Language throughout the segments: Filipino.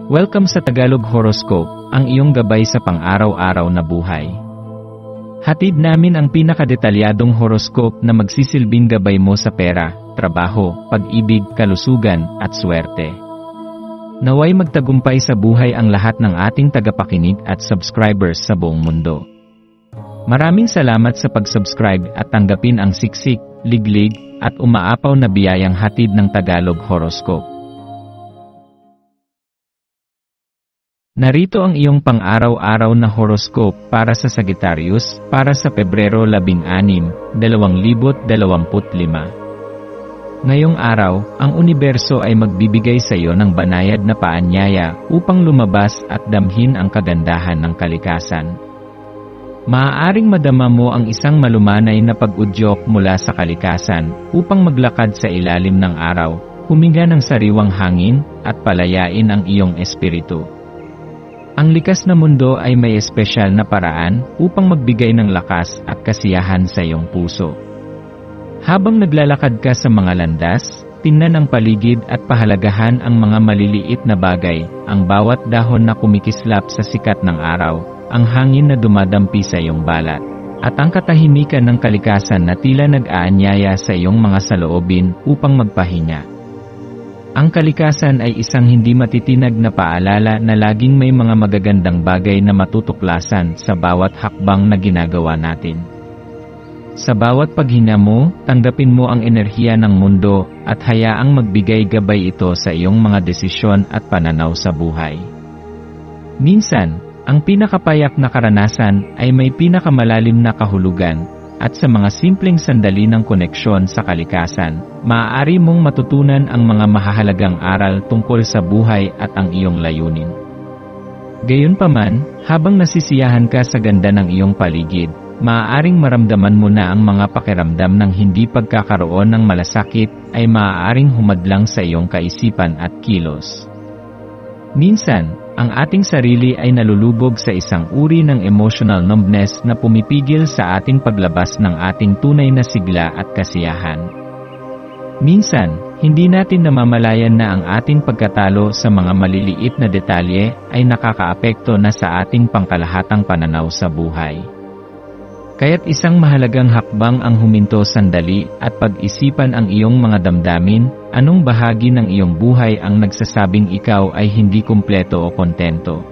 Welcome sa Tagalog Horoscope, ang iyong gabay sa pang-araw-araw na buhay. Hatid namin ang pinakadetalyadong horoscope na magsisilbing gabay mo sa pera, trabaho, pag-ibig, kalusugan, at swerte. Naway magtagumpay sa buhay ang lahat ng ating tagapakinig at subscribers sa buong mundo. Maraming salamat sa pag-subscribe at tanggapin ang siksik, liglig, at umaapaw na biyayang hatid ng Tagalog Horoscope. Narito ang iyong pang-araw-araw na horoscope para sa Sagittarius, para sa Pebrero 16, 2025. Ngayong araw, ang universo ay magbibigay sa iyo ng banayad na paanyaya upang lumabas at damhin ang kagandahan ng kalikasan. Maaaring madama mo ang isang malumanay na pag-udyok mula sa kalikasan upang maglakad sa ilalim ng araw, huminga ng sariwang hangin, at palayain ang iyong espiritu. Ang likas na mundo ay may espesyal na paraan upang magbigay ng lakas at kasiyahan sa iyong puso. Habang naglalakad ka sa mga landas, tingnan ang paligid at pahalagahan ang mga maliliit na bagay, ang bawat dahon na kumikislap sa sikat ng araw, ang hangin na dumadampi sa iyong balat, at ang katahimikan ng kalikasan na tila nag-aanyaya sa iyong mga saloobin upang magpahinga. Ang kalikasan ay isang hindi matitinag na paalala na laging may mga magagandang bagay na matutuklasan sa bawat hakbang na ginagawa natin. Sa bawat paghinga mo, tanggapin mo ang enerhiya ng mundo at hayaang magbigay gabay ito sa iyong mga desisyon at pananaw sa buhay. Minsan, ang pinakapayak na karanasan ay may pinakamalalim na kahulugan, at sa mga simpleng sandali ng koneksyon sa kalikasan, maaari mong matutunan ang mga mahahalagang aral tungkol sa buhay at ang iyong layunin. Gayunpaman, habang nasisiyahan ka sa ganda ng iyong paligid, maaaring maramdaman mo na ang mga pakiramdam ng hindi pagkakaroon ng malasakit ay maaaring humadlang sa iyong kaisipan at kilos. Minsan, ang ating sarili ay nalulubog sa isang uri ng emotional numbness na pumipigil sa ating paglabas ng ating tunay na sigla at kasiyahan. Minsan, hindi natin namamalayan na ang ating pagkatalo sa mga maliliit na detalye ay nakakaapekto na sa ating pangkalahatang pananaw sa buhay. Kaya't isang mahalagang hakbang ang huminto sandali at pag-isipan ang iyong mga damdamin, anong bahagi ng iyong buhay ang nagsasabing ikaw ay hindi kumpleto o kontento.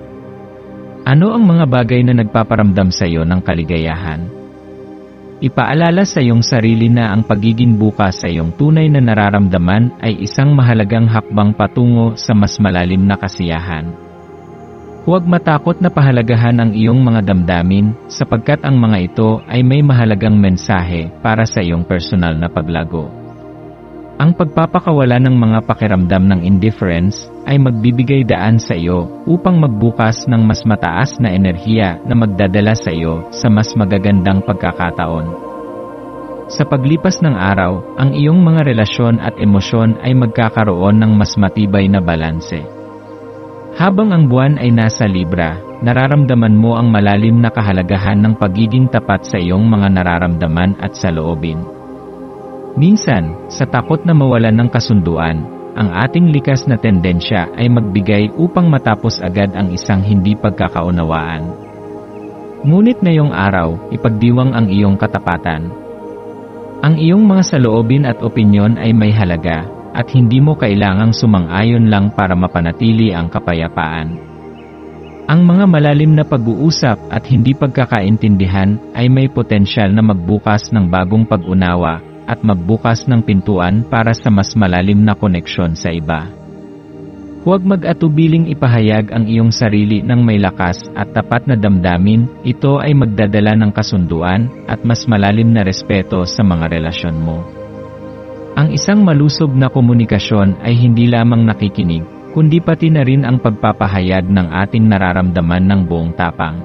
Ano ang mga bagay na nagpaparamdam sa iyo ng kaligayahan? Ipaalala sa iyong sarili na ang pagiging bukas sa iyong tunay na nararamdaman ay isang mahalagang hakbang patungo sa mas malalim na kasiyahan. Huwag matakot na pahalagahan ang iyong mga damdamin, sapagkat ang mga ito ay may mahalagang mensahe para sa iyong personal na paglago. Ang pagpapakawala ng mga pakiramdam ng indifference ay magbibigay daan sa iyo upang magbukas ng mas mataas na enerhiya na magdadala sa iyo sa mas magagandang pagkakataon. Sa paglipas ng araw, ang iyong mga relasyon at emosyon ay magkakaroon ng mas matibay na balanse. Habang ang buwan ay nasa Libra, nararamdaman mo ang malalim na kahalagahan ng pagiging tapat sa iyong mga nararamdaman at saloobin. Minsan, sa takot na mawalan ng kasunduan, ang ating likas na tendensya ay magbigay upang matapos agad ang isang hindi pagkakaunawaan. Ngunit ngayong araw, ipagdiwang ang iyong katapatan. Ang iyong mga saloobin at opinyon ay may halaga, at hindi mo kailangang sumang-ayon lang para mapanatili ang kapayapaan. Ang mga malalim na pag-uusap at hindi pagkakaintindihan ay may potensyal na magbukas ng bagong pag-unawa at magbukas ng pintuan para sa mas malalim na koneksyon sa iba. Huwag mag-atubiling ipahayag ang iyong sarili ng may lakas at tapat na damdamin, ito ay magdadala ng kasunduan at mas malalim na respeto sa mga relasyon mo. Ang isang malusog na komunikasyon ay hindi lamang nakikinig, kundi pati na rin ang pagpapahayag ng ating nararamdaman ng buong tapang.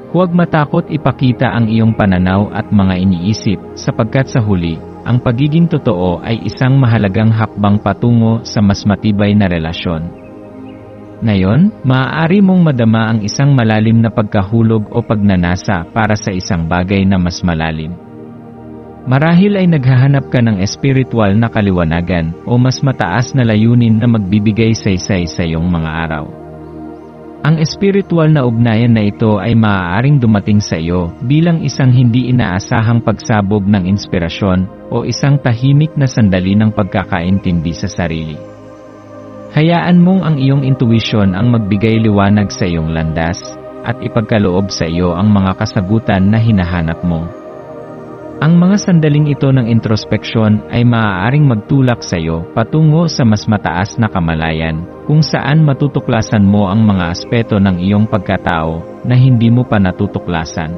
Huwag matakot ipakita ang iyong pananaw at mga iniisip, sapagkat sa huli, ang pagiging totoo ay isang mahalagang hakbang patungo sa mas matibay na relasyon. Ngayon, maaari mong madama ang isang malalim na pagkahulog o pagnanasa para sa isang bagay na mas malalim. Marahil ay naghahanap ka ng espiritual na kaliwanagan o mas mataas na layunin na magbibigay saysay sa iyong mga araw. Ang espiritual na ugnayan na ito ay maaaring dumating sa iyo bilang isang hindi inaasahang pagsabog ng inspirasyon o isang tahimik na sandali ng pagkakaintindi sa sarili. Hayaan mong ang iyong intuition ang magbigay liwanag sa iyong landas at ipagkaloob sa iyo ang mga kasagutan na hinahanap mo. Ang mga sandaling ito ng introspeksyon ay maaaring magtulak sa iyo patungo sa mas mataas na kamalayan, kung saan matutuklasan mo ang mga aspeto ng iyong pagkatao na hindi mo pa natutuklasan.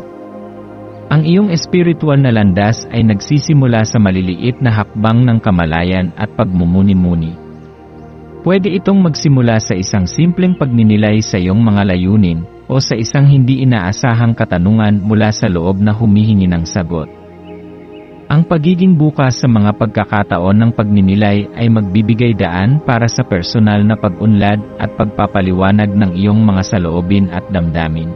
Ang iyong espiritual na landas ay nagsisimula sa maliliit na hakbang ng kamalayan at pagmumuni-muni. Pwede itong magsimula sa isang simpleng pagninilay sa iyong mga layunin o sa isang hindi inaasahang katanungan mula sa loob na humihingi ng sagot. Ang pagiging bukas sa mga pagkakataon ng pagninilay ay magbibigay daan para sa personal na pag-unlad at pagpapaliwanag ng iyong mga saloobin at damdamin.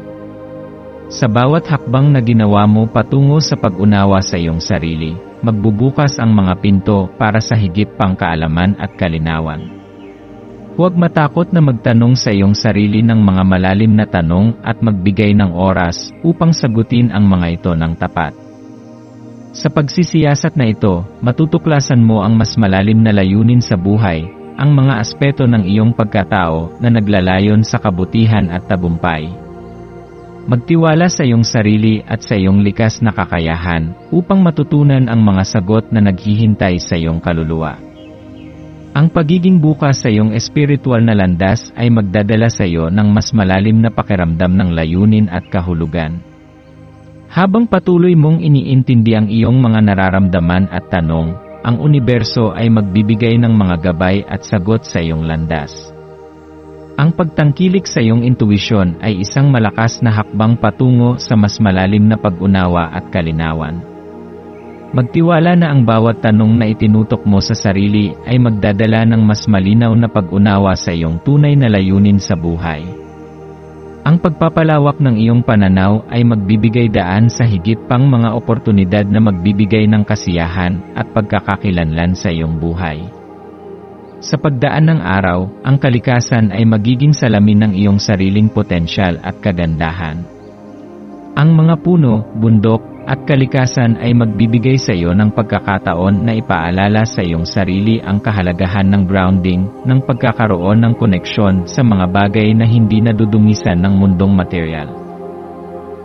Sa bawat hakbang na ginawa mo patungo sa pag-unawa sa iyong sarili, magbubukas ang mga pinto para sa higit pang kaalaman at kalinawan. Huwag matakot na magtanong sa iyong sarili ng mga malalim na tanong at magbigay ng oras upang sagutin ang mga ito ng tapat. Sa pagsisiyasat na ito, matutuklasan mo ang mas malalim na layunin sa buhay, ang mga aspeto ng iyong pagkatao na naglalayon sa kabutihan at tagumpay. Magtiwala sa iyong sarili at sa iyong likas na kakayahan upang matutunan ang mga sagot na naghihintay sa iyong kaluluwa. Ang pagiging bukas sa iyong espiritual na landas ay magdadala sa iyo ng mas malalim na pakiramdam ng layunin at kahulugan. Habang patuloy mong iniintindi ang iyong mga nararamdaman at tanong, ang universo ay magbibigay ng mga gabay at sagot sa iyong landas. Ang pagtangkilik sa iyong intuisyon ay isang malakas na hakbang patungo sa mas malalim na pag-unawa at kalinawan. Magtiwala na ang bawat tanong na itinutok mo sa sarili ay magdadala ng mas malinaw na pag-unawa sa iyong tunay na layunin sa buhay. Ang pagpapalawak ng iyong pananaw ay magbibigay daan sa higit pang mga oportunidad na magbibigay ng kasiyahan at pagkakakilanlan sa iyong buhay. Sa pagdaan ng araw, ang kalikasan ay magiging salamin ng iyong sariling potensyal at kagandahan. Ang mga puno, bundok, at kalikasan ay magbibigay sa iyo ng pagkakataon na ipaalala sa iyong sarili ang kahalagahan ng grounding, ng pagkakaroon ng koneksyon sa mga bagay na hindi nadudungisan ng mundong material.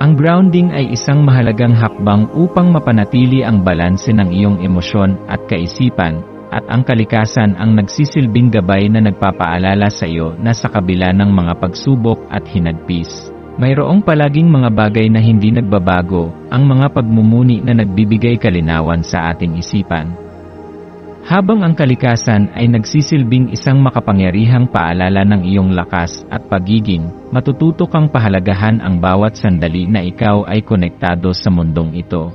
Ang grounding ay isang mahalagang hakbang upang mapanatili ang balanse ng iyong emosyon at kaisipan, at ang kalikasan ang nagsisilbing gabay na nagpapaalala sa iyo na sa kabila ng mga pagsubok at hinagpis, mayroong palaging mga bagay na hindi nagbabago, ang mga pagmumuni na nagbibigay kalinawan sa ating isipan. Habang ang kalikasan ay nagsisilbing isang makapangyarihang paalala ng iyong lakas at pagiging, matututo kang pahalagahan ang bawat sandali na ikaw ay konektado sa mundong ito.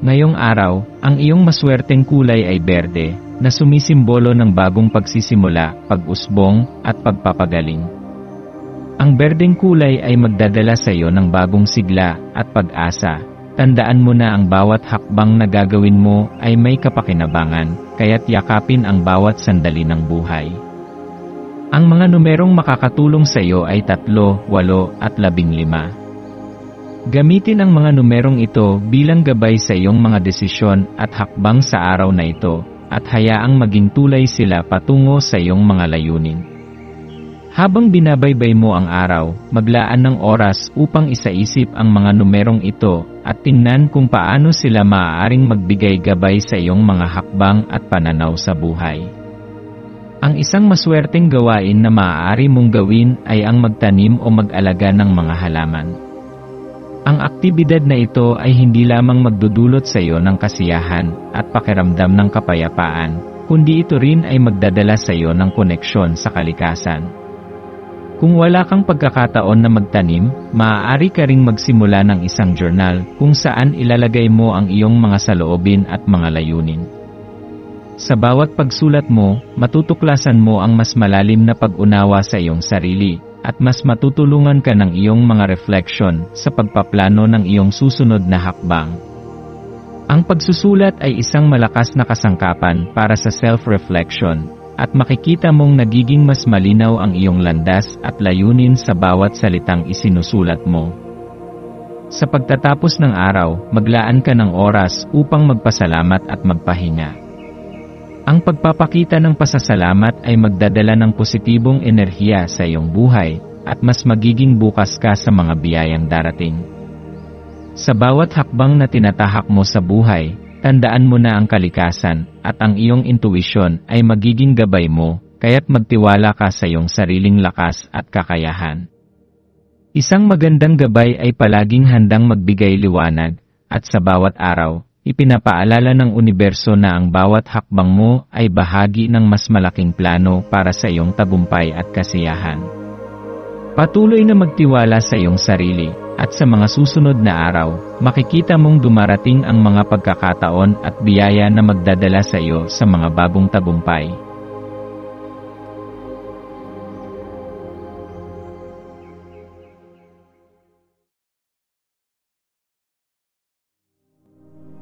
Ngayong araw, ang iyong maswerteng kulay ay berde, na sumisimbolo ng bagong pagsisimula, pag-usbong, at pagpapagaling. Ang berdeng kulay ay magdadala sa iyo ng bagong sigla at pag-asa. Tandaan mo na ang bawat hakbang na gagawin mo ay may kapakinabangan, kaya't yakapin ang bawat sandali ng buhay. Ang mga numerong makakatulong sa iyo ay 3, 8 at 15. Gamitin ang mga numerong ito bilang gabay sa iyong mga desisyon at hakbang sa araw na ito, at hayaang maging tulay sila patungo sa iyong mga layunin. Habang binabaybay mo ang araw, maglaan ng oras upang isaisip ang mga numerong ito at tingnan kung paano sila maaaring magbigay gabay sa iyong mga hakbang at pananaw sa buhay. Ang isang maswerteng gawain na maaari mong gawin ay ang magtanim o mag-alaga ng mga halaman. Ang aktibidad na ito ay hindi lamang magdudulot sa iyo ng kasiyahan at pakiramdam ng kapayapaan, kundi ito rin ay magdadala sa iyo ng koneksyon sa kalikasan. Kung wala kang pagkakataon na magtanim, maaari ka ring magsimula ng isang journal kung saan ilalagay mo ang iyong mga saloobin at mga layunin. Sa bawat pagsulat mo, matutuklasan mo ang mas malalim na pag-unawa sa iyong sarili, at mas matutulungan ka ng iyong mga refleksyon sa pagpaplano ng iyong susunod na hakbang. Ang pagsusulat ay isang malakas na kasangkapan para sa self-reflection, at makikita mong nagiging mas malinaw ang iyong landas at layunin sa bawat salitang isinusulat mo. Sa pagtatapos ng araw, maglaan ka ng oras upang magpasalamat at magpahinga. Ang pagpapakita ng pasasalamat ay magdadala ng positibong enerhiya sa iyong buhay, at mas magiging bukas ka sa mga biyayang darating. Sa bawat hakbang na tinatahak mo sa buhay, tandaan mo na ang kalikasan at ang iyong intuisyon ay magiging gabay mo, kaya't magtiwala ka sa iyong sariling lakas at kakayahan. Isang magandang gabay ay palaging handang magbigay liwanag, at sa bawat araw, ipinapaalala ng universo na ang bawat hakbang mo ay bahagi ng mas malaking plano para sa iyong tagumpay at kasiyahan. Patuloy na magtiwala sa iyong sarili, at sa mga susunod na araw, makikita mong dumarating ang mga pagkakataon at biyaya na magdadala sa iyo sa mga bagong tagumpay.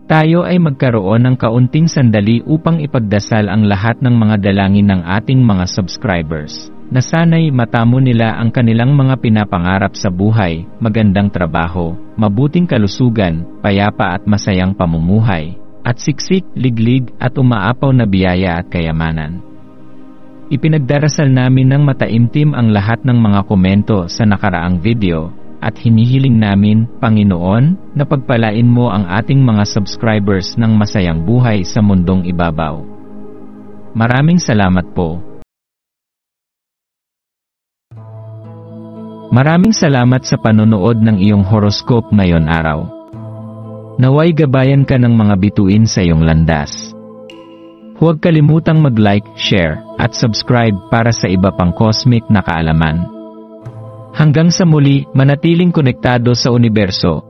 Tayo ay magkaroon ng kaunting sandali upang ipagdasal ang lahat ng mga dalangin ng ating mga subscribers, na sana'y matamo nila ang kanilang mga pinapangarap sa buhay, magandang trabaho, mabuting kalusugan, payapa at masayang pamumuhay, at siksik, liglig at umaapaw na biyaya at kayamanan. Ipinagdarasal namin ng mataimtim ang lahat ng mga komento sa nakaraang video, at hinihiling namin, Panginoon, na pagpalain mo ang ating mga subscribers ng masayang buhay sa mundong ibabaw. Maraming salamat po. Maraming salamat sa panonood ng iyong horoscope ngayon araw. Naway gabayan ka ng mga bituin sa iyong landas. Huwag kalimutang mag-like, share, at subscribe para sa iba pang cosmic na kaalaman. Hanggang sa muli, manatiling konektado sa universo